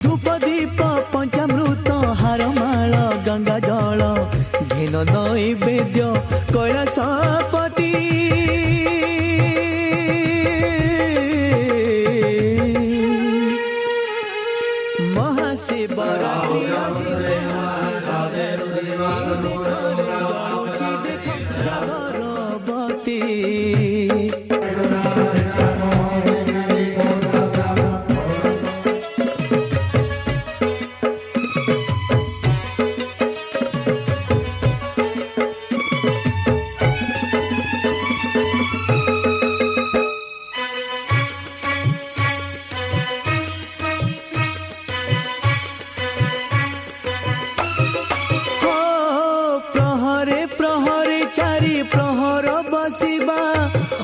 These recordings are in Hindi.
धूप दीप पंचामृत हारमाल गंगा जल घेन नैवेद्य कैलासपति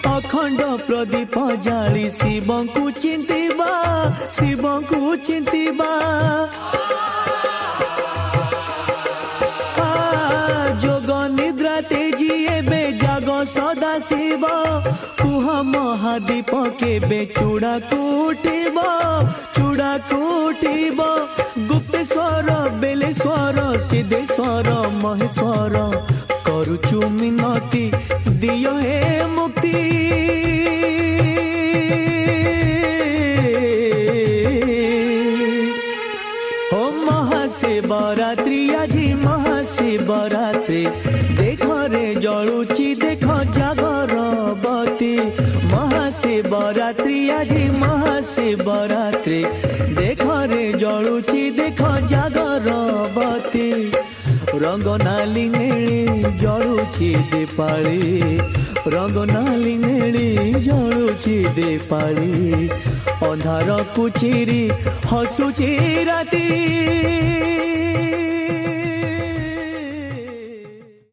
अखंड प्रदीप जाली शिव को चिंतिबा शिव को चिंतिबा जोग निद्रा तेजी एबे जाग सदा शिव कुह महादीप केबे चूड़ा कुटिब गुप्तेश्वर बेलेश्वर सिद्धेश्वर महेश्वर करुचु मिनती दियो हे मुक्ति हो महाशिवरात्रि आज महाशिवरात्रि देख रे जलुची देख जागरबती महाशिवरात्रि आज महाशिवरात्रि देख रे जलुची देख जागरबती रंग नाली नेली जलुची दीपाली रंग नाली नेली जलुची दीपाली अंधार कुचिरी हसुची राती।